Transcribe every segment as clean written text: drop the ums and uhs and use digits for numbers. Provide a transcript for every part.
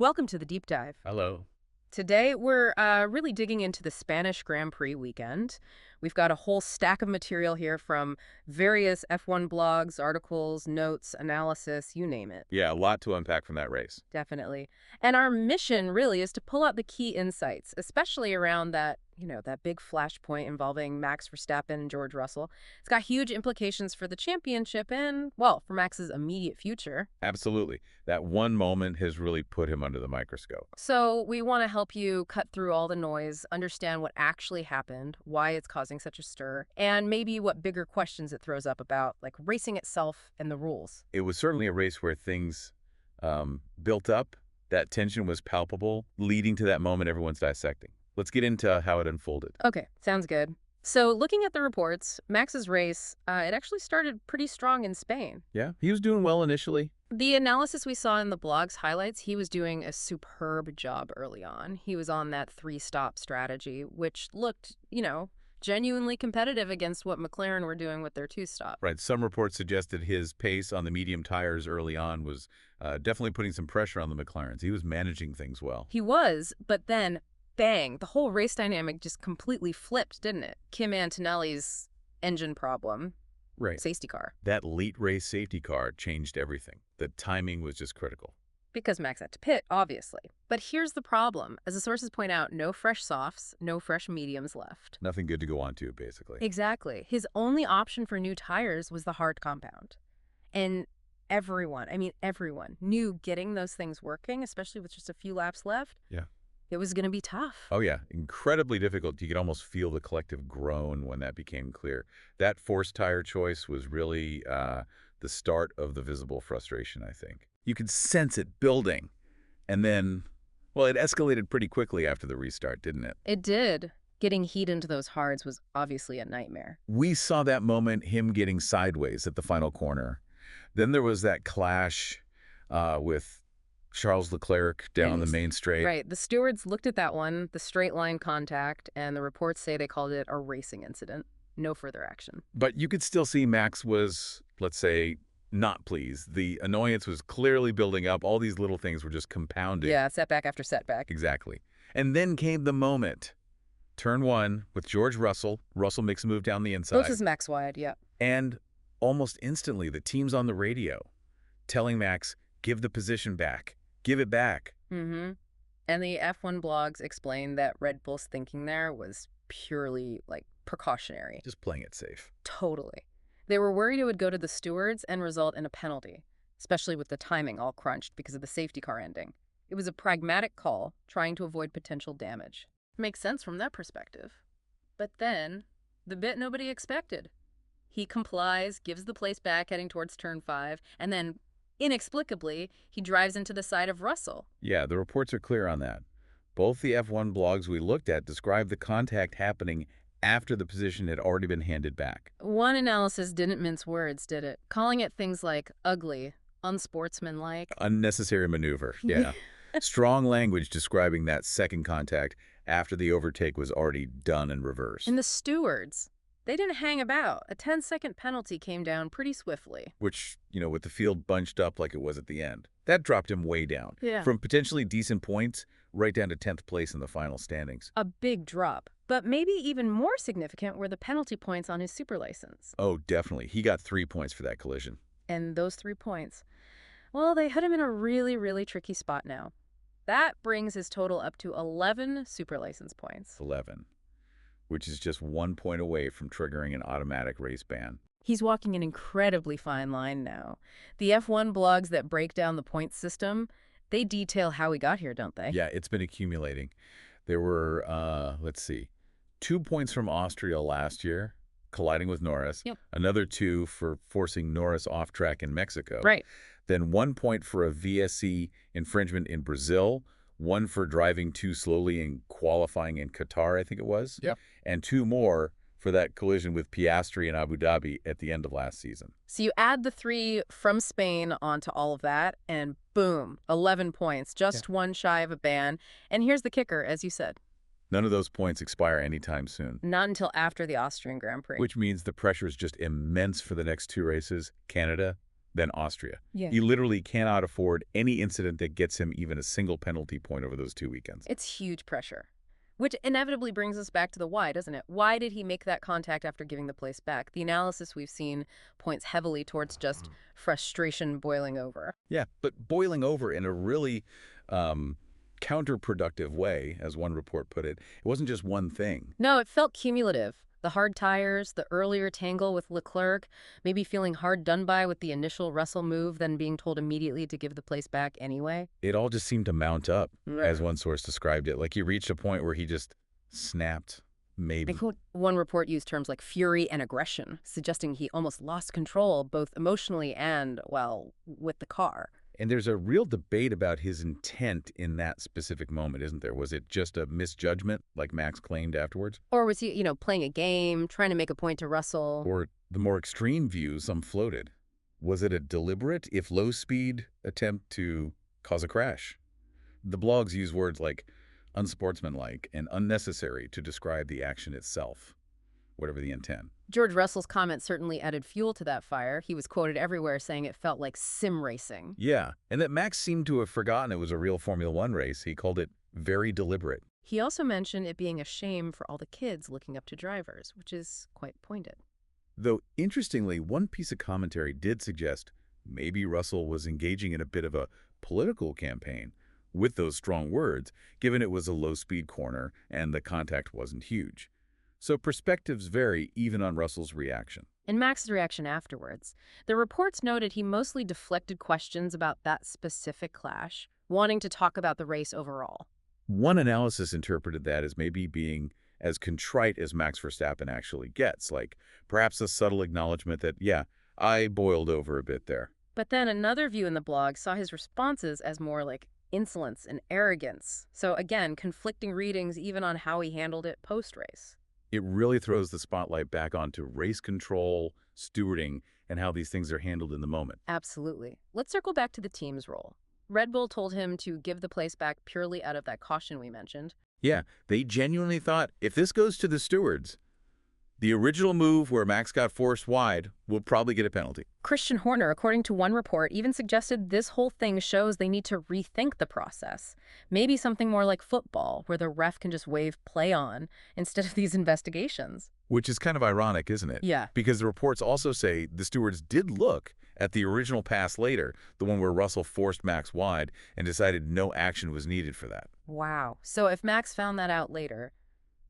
Welcome to the deep dive. Hello. Today, we're really digging into the Spanish Grand Prix weekend. We've got a whole stack of material here from various F1 blogs, articles, notes, analysis, you name it. Yeah, a lot to unpack from that race. Definitely. And our mission really is to pull out the key insights, especially around that big flashpoint involving Max Verstappen and George Russell. It's got huge implications for the championship and, well, for Max's immediate future. Absolutely. That one moment has really put him under the microscope. So we want to help you cut through all the noise, understand what actually happened, why it's causing such a stir, and maybe what bigger questions it throws up about, like racing itself and the rules. It was certainly a race where things built up. That tension was palpable, leading to that moment everyone's dissecting. Let's get into how it unfolded. Okay, sounds good. So looking at the reports, Max's race, it actually started pretty strong in Spain. Yeah, he was doing well initially. The analysis we saw in the blog's highlights, he was doing a superb job early on. He was on that three-stop strategy, which looked, genuinely competitive against what McLaren were doing with their two-stop. Right. Some reports suggested his pace on the medium tires early on was definitely putting some pressure on the McLarens. He was managing things well. He was, but then, bang, the whole race dynamic just completely flipped, didn't it? Kim Antonelli's engine problem. Right. Safety car. That late race safety car changed everything. The timing was just critical. Because Max had to pit, obviously. But here's the problem. As the sources point out, no fresh softs, no fresh mediums left. Nothing good to go on to, basically. Exactly. His only option for new tires was the hard compound. And everyone knew getting those things working, especially with just a few laps left, Yeah. it was going to be tough. Oh, yeah. Incredibly difficult. You could almost feel the collective groan when that became clear. That forced tire choice was really the start of the visible frustration, I think. You could sense it building. And then, well, it escalated pretty quickly after the restart, didn't it? It did. Getting heat into those hards was obviously a nightmare. We saw that moment, him getting sideways at the final corner. Then there was that clash with Charles Leclerc down the main straight. Right. The stewards looked at that one, the straight line contact, and the reports say they called it a racing incident. No further action. But you could still see Max was, let's say, not pleased. The annoyance was clearly building up. All these little things were just compounding. Yeah, setback after setback. Exactly. And then came the moment. Turn one with George Russell. Russell makes a move down the inside. Both is Max wide, yeah. And almost instantly, the team's on the radio telling Max, give the position back. Give it back. Mm-hmm. And the F1 blogs explain that Red Bull's thinking there was purely, precautionary. Just playing it safe. Totally. They were worried it would go to the stewards and result in a penalty, especially with the timing all crunched because of the safety car ending. It was a pragmatic call, trying to avoid potential damage. Makes sense from that perspective. But then, the bit nobody expected. He complies, gives the place back heading towards turn 5, and then, inexplicably, he drives into the side of Russell. Yeah, the reports are clear on that. Both the F1 blogs we looked at describe the contact happening after the position had already been handed back. One analysis didn't mince words, did it? Calling it things like ugly, unsportsmanlike. Unnecessary maneuver, yeah. Strong language describing that second contact after the overtake was already done and reversed. And the stewards, they didn't hang about. A 10-second penalty came down pretty swiftly. Which, with the field bunched up like it was at the end. That dropped him way down. Yeah. From potentially decent points right down to 10th place in the final standings. A big drop. But maybe even more significant were the penalty points on his super license. Oh, definitely. He got 3 points for that collision. And those 3 points, well, they hit him in a really, really tricky spot now. That brings his total up to 11 super license points. 11. Which is just 1 point away from triggering an automatic race ban. He's walking an incredibly fine line now. The F1 blogs that break down the points system, they detail how he got here, don't they? Yeah, it's been accumulating. There were, 2 points from Austria last year, colliding with Norris. Yep. Another 2 for forcing Norris off track in Mexico. Right. Then 1 point for a VSC infringement in Brazil. 1 for driving too slowly and qualifying in Qatar, I think it was. Yep. And 2 more for that collision with Piastri in Abu Dhabi at the end of last season. So you add the 3 from Spain onto all of that, and boom, 11 points, just one shy of a ban. And here's the kicker, as you said. None of those points expire anytime soon. Not until after the Austrian Grand Prix. Which means the pressure is just immense for the next 2 races, Canada then Austria. Yeah. He literally cannot afford any incident that gets him even a single penalty point over those 2 weekends. It's huge pressure. Which inevitably brings us back to the why, doesn't it? Why did he make that contact after giving the place back? The analysis we've seen points heavily towards just frustration boiling over. Yeah, but boiling over in a really counterproductive way, as one report put it. It wasn't just one thing. No, it felt cumulative. The hard tires, the earlier tangle with Leclerc, maybe feeling hard done by with the initial Russell move, then being told immediately to give the place back anyway. It all just seemed to mount up, Yeah. as one source described it. Like he reached a point where he just snapped, maybe. One report used terms like fury and aggression, suggesting he almost lost control, both emotionally and, well, with the car. And there's a real debate about his intent in that specific moment, isn't there? Was it just a misjudgment, like Max claimed afterwards? Or was he, playing a game, trying to make a point to Russell? Or the more extreme view some floated. Was it a deliberate, if low-speed, attempt to cause a crash? The blogs use words like unsportsmanlike and unnecessary to describe the action itself, whatever the intent. George Russell's comment certainly added fuel to that fire. He was quoted everywhere saying it felt like sim racing. Yeah, and that Max seemed to have forgotten it was a real Formula One race. He called it very deliberate. He also mentioned it being a shame for all the kids looking up to drivers, which is quite pointed. Though, interestingly, one piece of commentary did suggest maybe Russell was engaging in a bit of a political campaign with those strong words, given it was a low-speed corner and the contact wasn't huge. So perspectives vary even on Russell's reaction. In Max's reaction afterwards, the reports noted he mostly deflected questions about that specific clash, wanting to talk about the race overall. One analysis interpreted that as maybe being as contrite as Max Verstappen actually gets, like perhaps a subtle acknowledgement that, yeah, I boiled over a bit there. But then another view in the blog saw his responses as more like insolence and arrogance. So again, conflicting readings even on how he handled it post-race. It really throws the spotlight back onto race control, stewarding, and how these things are handled in the moment. Absolutely. Let's circle back to the team's role. Red Bull told him to give the place back purely out of that caution we mentioned. Yeah, they genuinely thought, if this goes to the stewards, the original move where Max got forced wide will probably get a penalty. Christian Horner, according to one report, even suggested this whole thing shows they need to rethink the process. Maybe something more like football, where the ref can just wave play on instead of these investigations. Which is kind of ironic, isn't it? Yeah. Because the reports also say the stewards did look at the original pass later, the one where Russell forced Max wide, and decided no action was needed for that. Wow. So if Max found that out later,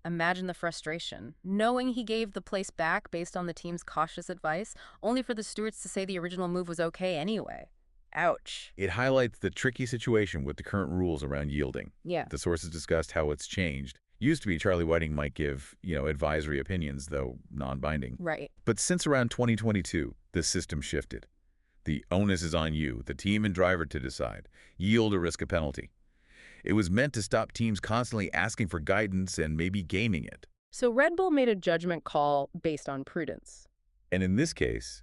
imagine the frustration, knowing he gave the place back based on the team's cautious advice, only for the stewards to say the original move was okay anyway. Ouch. It highlights the tricky situation with the current rules around yielding. Yeah. The sources discussed how it's changed. Used to be Charlie Whiting might give, advisory opinions, though non-binding. Right. But since around 2022, the system shifted. The onus is on you, the team and driver, to decide. Yield or risk a penalty. It was meant to stop teams constantly asking for guidance and maybe gaming it. So Red Bull made a judgment call based on prudence. And in this case,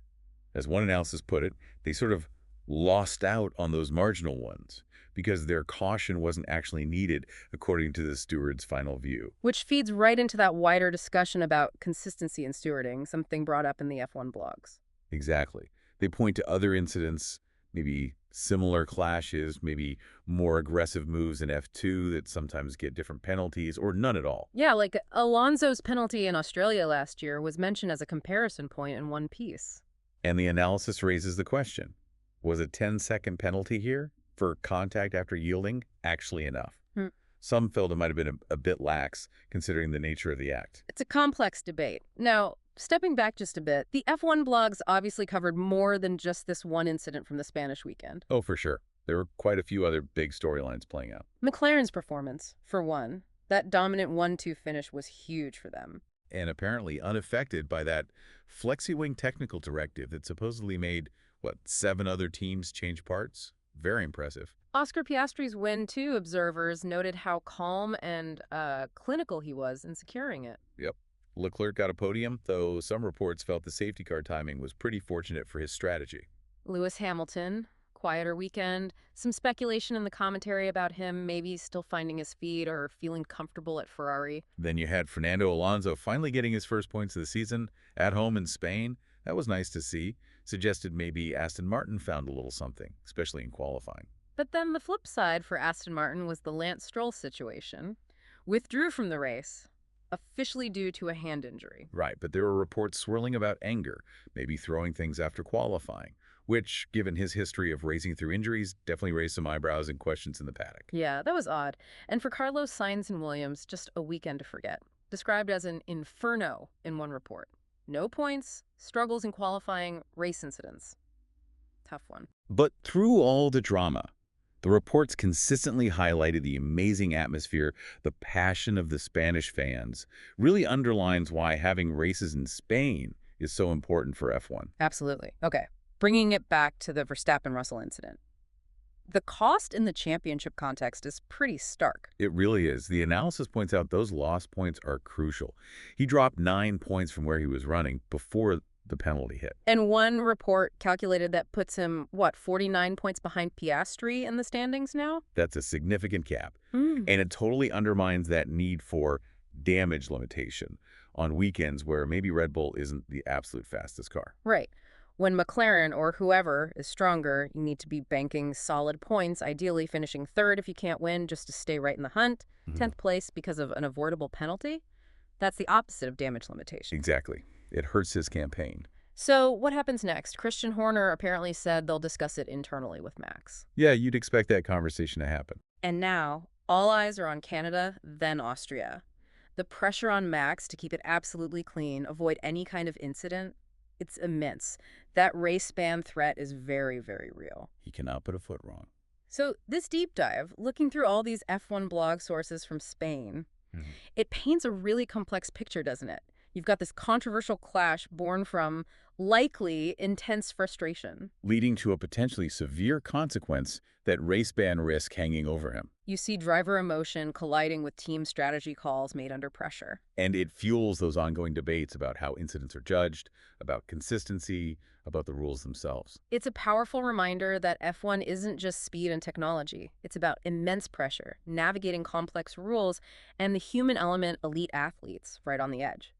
as one analysis put it, they sort of lost out on those marginal ones because their caution wasn't actually needed according to the steward's final view. Which feeds right into that wider discussion about consistency in stewarding, something brought up in the F1 blogs. Exactly. They point to other incidents, maybe similar clashes, maybe more aggressive moves in F2 that sometimes get different penalties, or none at all. Yeah, like Alonso's penalty in Australia last year was mentioned as a comparison point in one piece. And the analysis raises the question, was a 10-second penalty here for contact after yielding actually enough? Some felt it might have been a bit lax, considering the nature of the act. It's a complex debate. Now, stepping back just a bit, the F1 blogs obviously covered more than just this one incident from the Spanish weekend. Oh, for sure. There were quite a few other big storylines playing out. McLaren's performance, for one. That dominant 1-2 finish was huge for them. And apparently unaffected by that flexi-wing technical directive that supposedly made, 7 other teams change parts? Very impressive. Oscar Piastri's win, too, observers noted how calm and clinical he was in securing it. Yep. Leclerc got a podium, though some reports felt the safety car timing was pretty fortunate for his strategy. Lewis Hamilton, quieter weekend. Some speculation in the commentary about him maybe still finding his feet or feeling comfortable at Ferrari. Then you had Fernando Alonso finally getting his first points of the season at home in Spain. That was nice to see. suggested maybe Aston Martin found a little something, especially in qualifying. But then the flip side for Aston Martin was the Lance Stroll situation. Withdrew from the race, officially due to a hand injury. Right, but there were reports swirling about anger, maybe throwing things after qualifying, which, given his history of racing through injuries, definitely raised some eyebrows and questions in the paddock. Yeah, that was odd. And for Carlos Sainz and Williams, just a weekend to forget. Described as an inferno in one report. No points, struggles in qualifying, race incidents. Tough one. But through all the drama, the reports consistently highlighted the amazing atmosphere, the passion of the Spanish fans, really underlines why having races in Spain is so important for F1. Absolutely. Okay, bringing it back to the Verstappen-Russell incident. The cost in the championship context is pretty stark. It really is. The analysis points out those lost points are crucial. He dropped 9 points from where he was running before the penalty hit. And one report calculated that puts him, what, 49 points behind Piastri in the standings now? That's a significant gap. Hmm. And it totally undermines that need for damage limitation on weekends where maybe Red Bull isn't the absolute fastest car. Right. When McLaren or whoever is stronger, you need to be banking solid points, ideally finishing third if you can't win, just to stay right in the hunt. 10th place because of an avoidable penalty. That's the opposite of damage limitation. Exactly. It hurts his campaign. So what happens next? Christian Horner apparently said they'll discuss it internally with Max. Yeah, you'd expect that conversation to happen. And now, all eyes are on Canada, then Austria. The pressure on Max to keep it absolutely clean, avoid any kind of incident, it's immense. That race ban threat is very, very real. He cannot put a foot wrong. So this deep dive, looking through all these F1 blog sources from Spain, it paints a really complex picture, doesn't it? You've got this controversial clash born from likely intense frustration. Leading to a potentially severe consequence, that race ban risk hanging over him. You see driver emotion colliding with team strategy calls made under pressure. And it fuels those ongoing debates about how incidents are judged, about consistency, about the rules themselves. It's a powerful reminder that F1 isn't just speed and technology. It's about immense pressure, navigating complex rules, and the human element elite athletes right on the edge.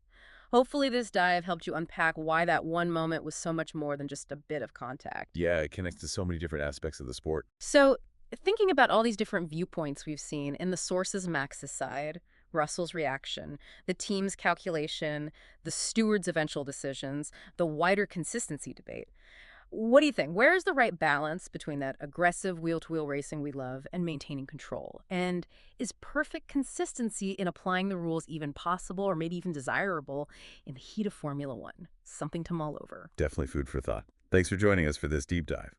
Hopefully this dive helped you unpack why that one moment was so much more than just a bit of contact. Yeah, it connects to so many different aspects of the sport. So, thinking about all these different viewpoints we've seen in the sources Max's side, Russell's reaction, the team's calculation, the steward's eventual decisions, the wider consistency debate, what do you think? Where is the right balance between that aggressive wheel-to-wheel racing we love and maintaining control? And is perfect consistency in applying the rules even possible or maybe even desirable in the heat of Formula One? Something to mull over. Definitely food for thought. Thanks for joining us for this deep dive.